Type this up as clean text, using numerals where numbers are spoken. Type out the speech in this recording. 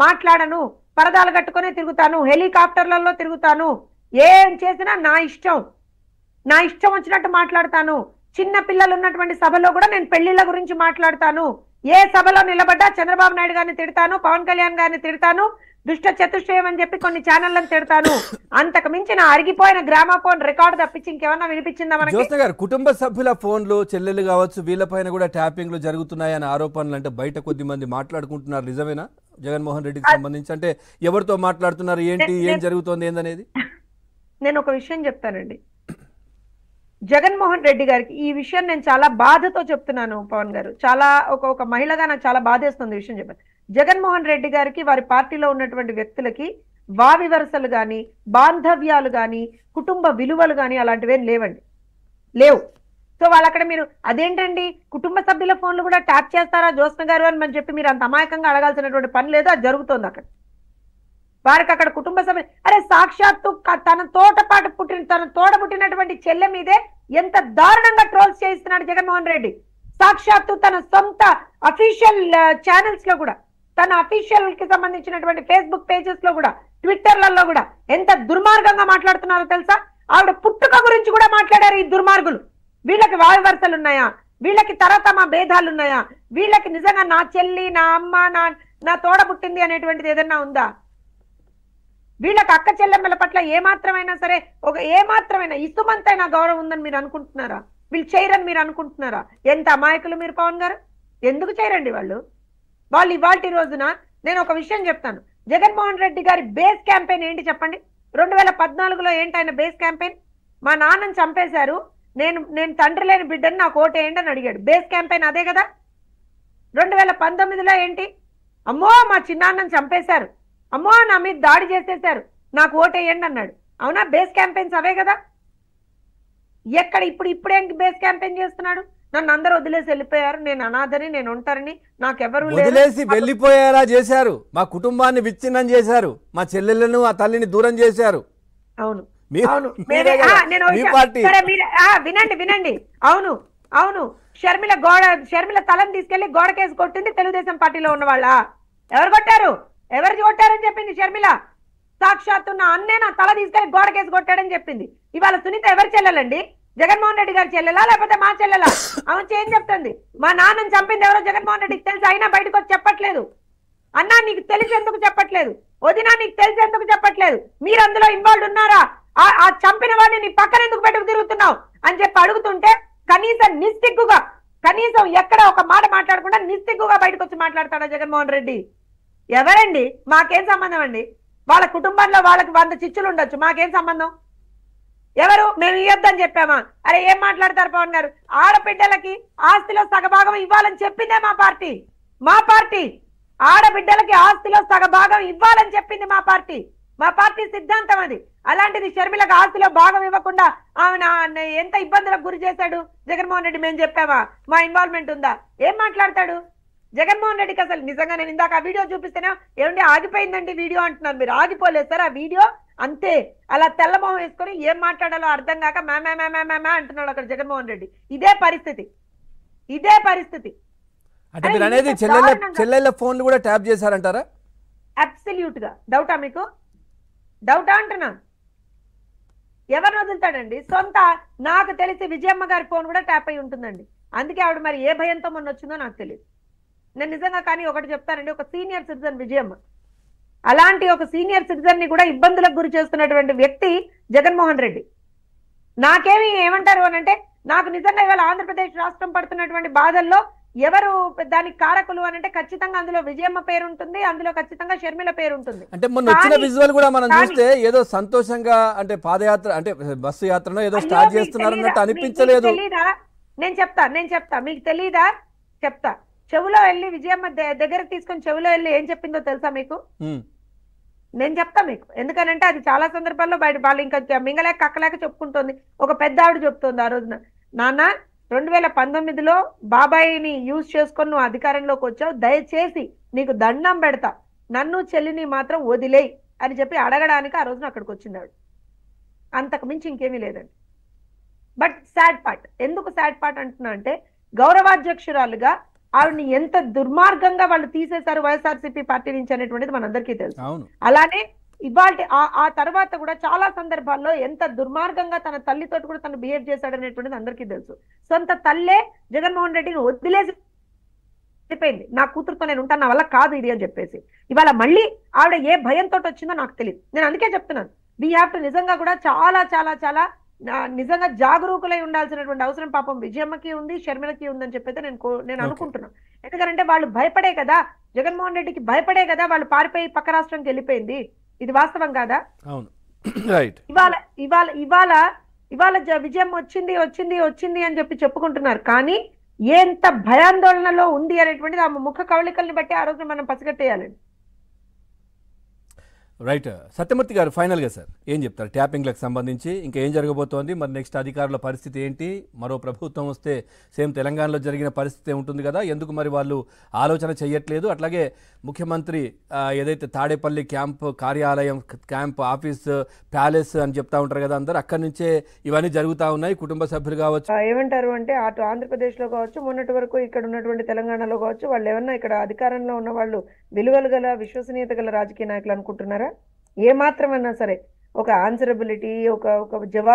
మాట్లాడను, పరదాలు కట్టుకునే తిరుగుతాను, హెలికాప్టర్లలో తిరుగుతాను, ఏం చేసినా నా ఇష్టం వచ్చినట్టు మాట్లాడతాను. చిన్న పిల్లలు ఉన్నటువంటి సభలో కూడా నేను పెళ్లిళ్ళ గురించి మాట్లాడతాను. ఏ సభలో నిలబడ్డా చంద్రబాబు నాయుడు గారిని తిడతాను, పవన్ కళ్యాణ్ గారిని తిడతాను, దుష్ట చతుష్టయం అని చెప్పి కొన్ని ఛానళ్లను తిడతాను. అంతకు మించి నా అరిగిపోయిన గ్రామాఫోన్ రికార్డు తప్పించి ఇంకేమన్నా వినిపించిందా మనకి? జ్యోత్స్న గారు, కుటుంబ సభ్యుల ఫోన్లు, చెల్లెలు కావచ్చు, వీళ్ళపైన కూడా ట్యాపింగ్లు జరుగుతున్నాయనే ఆరోపణలు అంటే బయట కొద్ది మంది మాట్లాడుకుంటున్నారు. నిజమేనా? జగన్మోహన్ రెడ్డికి సంబంధించి అంటే ఎవరితో మాట్లాడుతున్నారు, ఏంటి, ఏం జరుగుతోంది ఏందనేది నేను ఒక విషయం చెప్తానండి. జగన్మోహన్ రెడ్డి గారికి ఈ విషయం నేను చాలా బాధతో చెప్తున్నాను. పవన్ గారు, చాలా ఒక మహిళగా నాకు చాలా బాధేస్తుంది విషయం చెప్పాను. జగన్మోహన్ రెడ్డి గారికి వారి పార్టీలో ఉన్నటువంటి వ్యక్తులకి వావి వరసలు గాని, బాంధవ్యాలు గాని, కుటుంబ విలువలు గాని అలాంటివేం లేవు. సో వాళ్ళు అక్కడ మీరు అదేంటండి కుటుంబ సభ్యుల ఫోన్లు కూడా ట్యాప్ చేస్తారా జ్యోత్స్న గారు అని చెప్పి మీరు అంత అమాయకంగా అడగాల్సినటువంటి పని లేదు. అది జరుగుతోంది అక్కడ. వారికి అక్కడ కుటుంబ సభ్యులు, అరే సాక్షాత్తు తన తోడ పుట్టినటువంటి చెల్లె మీదే ఎంత దారుణంగా ట్రోల్స్ చేయిస్తున్నాడు జగన్మోహన్ రెడ్డి. సాక్షాత్తు తన సొంత అఫీషియల్ ఛానల్స్ లో కూడా, తన అఫీషియల్ కి సంబంధించినటువంటి ఫేస్బుక్ పేజెస్ లో కూడా, ట్విట్టర్లలో కూడా ఎంత దుర్మార్గంగా మాట్లాడుతున్నారో తెలుసా? ఆవిడ పుట్టుక గురించి కూడా మాట్లాడారు ఈ దుర్మార్గులు. వీళ్ళకి వావి వరుసలు ఉన్నాయా? వీళ్ళకి తరతమ భేదాలు ఉన్నాయా? వీళ్ళకి నిజంగా నా చెల్లి, నా అమ్మ, నా తోడ పుట్టింది అనేటువంటిది ఏదన్నా ఉందా? వీళ్ళకి అక్క చెల్లెమ్మల పట్ల ఏమాత్రమైనా సరే ఏమాత్రమైనా ఇసుమంతైనా గౌరవం ఉందని మీరు అనుకుంటున్నారా? వీళ్ళు చేయరని మీరు అనుకుంటున్నారా? ఎంత అమాయకులు మీరు పవన్ గారు. ఎందుకు చేయరండి వాళ్ళు ఇవాల్టి రోజున? నేను ఒక విషయం చెప్తాను. జగన్మోహన్ రెడ్డి గారి బేస్ క్యాంపెయిన్ ఏంటి చెప్పండి? 2014లో ఏంటి ఆయన బేస్ క్యాంపెయిన్? మా నాన్నని చంపేశారు, నేను తండ్రి లేని బిడ్డని నాకు ఓటేయండి అని అడిగాడు. బేస్ క్యాంపెయిన్ అదే కదా. 2019లో ఏంటి? అమ్మో మా చిన్నాన్నని చంపేశారు, అమ్మో నా మీద దాడి చేసేశారు, నాకు ఓటేయండి అన్నాడు. అవునా? బేస్ క్యాంపెయిన్స్ అవే కదా. ఎక్కడ ఇప్పుడేం బేస్ క్యాంపెయిన్ చేస్తున్నాడు? నన్ను అందరూ వదిలేసి వెళ్ళిపోయారు, నేను అనాథని, నేను ఉంటారని, నాకెవరు వదిలేసి వెళ్ళిపోయేలా చేశారు, మా కుటుంబాన్ని విచ్ఛిన్నం చేశారు, మా చెల్లెళ్ళను ఆ తల్లిని దూరం చేశారు. అవును వినండి. అవును షర్మిల తలని తీసుకెళ్లి గోడ కేసు కొట్టింది తెలుగుదేశం పార్టీలో ఉన్న వాళ్ళ. ఎవరు కొట్టారని చెప్పింది షర్మిల. సాక్షాత్తు నా అన్నే నా తల తీసుకెళ్లి గోడ కేసు కొట్టాడని చెప్పింది. ఇవాళ సునీత ఎవరు చెల్లెలండి? జగన్మోహన్ రెడ్డి గారి చెల్లెలా లేకపోతే మా చెల్లెలా? ఆమె ఏం చెప్తుంది? మా నాన్నని చంపింది ఎవరో జగన్మోహన్ రెడ్డికి తెలుసు, అయినా బయటకు వచ్చి చెప్పట్లేదు. అన్నా నీకు తెలిసి ఎందుకు చెప్పట్లేదు? వదినా నీకు తెలిసి ఎందుకు చెప్పట్లేదు? మీరు అందులో ఇన్వాల్వ్ ఉన్నారా? ఆ చంపిన వాడిని నీ పక్కన ఎందుకు పెట్టుకు తిరుగుతున్నావు అని చెప్పి అడుగుతుంటే కనీసం ఎక్కడ ఒక మాట మాట్లాడకుండా నిస్సిగ్గుగా బయటకు వచ్చి మాట్లాడతాడా జగన్మోహన్ రెడ్డి? ఎవరండి? మాకేం సంబంధం అండి? వాళ్ళ కుటుంబంలో వాళ్ళకి 100 చిచ్చులు ఉండొచ్చు, మాకేం సంబంధం? ఎవరు? మేము ఇవ్వద్దని చెప్పామా? అరే ఏం మాట్లాడతారు పవన్ గారు? ఆడబిడ్డలకి ఆస్తిలో సగభాగం ఇవ్వాలని చెప్పిందే మా పార్టీ. ఆడబిడ్డలకి ఆస్తిలో సగభాగం ఇవ్వాలని చెప్పింది మా పార్టీ సిద్ధాంతం అది. అలాంటిది షర్మిలకు ఆస్తిలో భాగం ఇవ్వకుండా ఆమె ఎంత ఇబ్బందులకు గురి చేశాడు జగన్మోహన్ రెడ్డి? మేము చెప్పామా? మా ఇన్వాల్వ్మెంట్ ఉందా? ఏం మాట్లాడతాడు జగన్మోహన్ రెడ్డికి? అసలు నిజంగా నేను ఇందాక ఆ వీడియో చూపిస్తేనే ఏమంటే ఆగిపోయిందండి వీడియో అంటున్నారు. మీరు ఆగిపోలేదు సార్, ఆ వీడియో అంతే అలా తెల్లమొహం వేసుకొని ఏం మాట్లాడాలో అర్థం కాక మ్యా అంటున్నాడు అక్కడ జగన్మోహన్ రెడ్డి. ఇదే పరిస్థితి. అంటే మీరు అనేది చెల్లెళ్ళ ఫోన్లు కూడా ట్యాప్ చేశారంటారా? అబ్సల్యూట్ గా డౌటా మీకు? డౌటా అంటున్నా. ఎవరిని వదులుతాడండి? సొంత నాకు తెలిసి విజయమ్మ గారి ఫోన్ కూడా ట్యాప్ అయి ఉంటుందండి. అందుకే ఆవిడ మరి ఏ భయంతో మొన్న వచ్చిందో నాకు తెలియదు. నేను నిజంగా కానీ ఒకటి చెప్తానండి, ఒక సీనియర్ సిటిజన్ విజయమ్మ, అలాంటి ఒక సీనియర్ సిటిజన్ ని కూడా ఇబ్బందులకు గురి చేస్తున్నటువంటి వ్యక్తి జగన్మోహన్ రెడ్డి. నాకేమి ఏమంటారు అని అంటే, నాకు నిజంగా ఇవాళ ఆంధ్రప్రదేశ్ రాష్ట్రం పడుతున్నటువంటి బాధల్లో ఎవరు దానికి కారకులు అని అంటే ఖచ్చితంగా అందులో విజయమ్మ పేరు ఉంటుంది, అందులో ఖచ్చితంగా షర్మిల పేరు ఉంటుంది. అంటే మొన్న వచ్చిన విజువల్ కూడా మనం చూస్తే ఏదో సంతోషంగా అంటే పాదయాత్ర అంటే బస్సు యాత్రలో ఏదో స్టార్ట్ చేస్తున్నారు అన్నట్టు అనిపించలేదు. నేను చెప్తా మీకు తెలీదా? చెప్తా. చెవులో వెళ్ళి విజయమ్మ దగ్గరకు తీసుకొని చెవులో వెళ్ళి ఏం చెప్పిందో తెలుసా మీకు? నేను చెప్తా మీకు. ఎందుకనంటే అది చాలా సందర్భాల్లో బయట వాళ్ళు ఇంకా మింగలేక కక్కలేక చెప్పుకుంటుంది. ఒక పెద్ద ఆవిడ చెప్తుంది ఆ రోజున, నాన్న 2019లో బాబాయిని యూజ్ చేసుకొని నువ్వు అధికారంలోకి వచ్చావు, దయచేసి నీకు దండం పెడతా, నన్ను చెల్లిని మాత్రం వదిలేయి అని చెప్పి అడగడానికి ఆ రోజున అక్కడికి వచ్చిందాడు. అంతకు మించి ఇంకేమీ లేదండి. బట్ సాడ్ పార్ట్, ఎందుకు సాడ్ పార్ట్ అంటున్నా అంటే, గౌరవాధ్యక్షురాలుగా ఆవిడని ఎంత దుర్మార్గంగా వాళ్ళు తీసేశారు వైఎస్ఆర్సీపీ పార్టీ నుంచి అనేటువంటిది మనందరికీ తెలుసు. అవును. అలానే ఇవాళ ఆ తర్వాత కూడా చాలా సందర్భాల్లో ఎంత దుర్మార్గంగా తన తల్లితోటి కూడా తను బిహేవ్ చేశాడు అనేటువంటిది అందరికీ తెలుసు. సొంత తల్లే జగన్మోహన్ రెడ్డిని వదిలేసి అయిపోయింది, నా కూతురుతో నేను ఉంటాను, నా వల్ల కాదు ఇది అని చెప్పేసి. ఇవాళ మళ్ళీ ఆవిడ ఏ భయంతో వచ్చిందో నాకు తెలియదు. నేను అందుకే చెప్తున్నాను, వీ హ్యావ్ టు నిజంగా కూడా చాలా చాలా చాలా నిజంగా జాగరూకులై ఉండాల్సినటువంటి అవసరం పాపం విజయమ్మకి ఉంది, షర్మిలకి ఉందని చెప్పైతే నేను అనుకుంటున్నాను. ఎందుకంటే వాళ్ళు భయపడే కదా, జగన్మోహన్ రెడ్డికి భయపడే కదా వాళ్ళు పారిపోయి పక్క రాష్ట్రానికి వెళ్ళిపోయింది. ఇది వాస్తవం కాదా? అవును, రైట్. ఇవాళ ఇవాళ ఇవాళ ఇవాళ విజయం వచ్చింది వచ్చింది వచ్చింది అని చెప్పి చెప్పుకుంటున్నారు, కానీ ఎంత భయాందోళనలో ఉంది అనేటువంటిది ఆ ముఖ కవళికల్ని బట్టి ఆ రోజు మనం పసిగట్టేయాలండి. రైట్. సత్యమూర్తి గారు, ఫైనల్గా సార్ ఏం చెప్తారు ట్యాపింగ్లకు సంబంధించి? ఇంకా ఏం జరగబోతోంది మరి? నెక్స్ట్ అధికారుల పరిస్థితి ఏంటి? మరో ప్రభుత్వం వస్తే సేమ్ తెలంగాణలో జరిగిన పరిస్థితి ఉంటుంది కదా, ఎందుకు మరి వాళ్ళు ఆలోచన చేయట్లేదు? అట్లాగే ముఖ్యమంత్రి ఏదైతే తాడేపల్లి క్యాంప్ కార్యాలయం, క్యాంప్ ఆఫీస్, ప్యాలెస్ అని చెప్తా ఉంటారు కదా అందరు, అక్కడి నుంచే ఇవన్నీ జరుగుతూ ఉన్నాయి. కుటుంబ సభ్యులు కావచ్చు, ఏమంటారు అంటే అటు ఆంధ్రప్రదేశ్ లో కావచ్చు, మొన్నటి వరకు ఇక్కడ ఉన్నటువంటి తెలంగాణలో కావచ్చు, వాళ్ళు ఏమన్నా ఇక్కడ అధికారంలో ఉన్న వాళ్ళు విలువలు గల విశ్వసనీయత గల రాజకీయ నాయకులు అనుకుంటున్నారా? ఏ మాత్రమన్నా సరే ఒక ఆన్సరబిలిటీ, ఒక జవాబు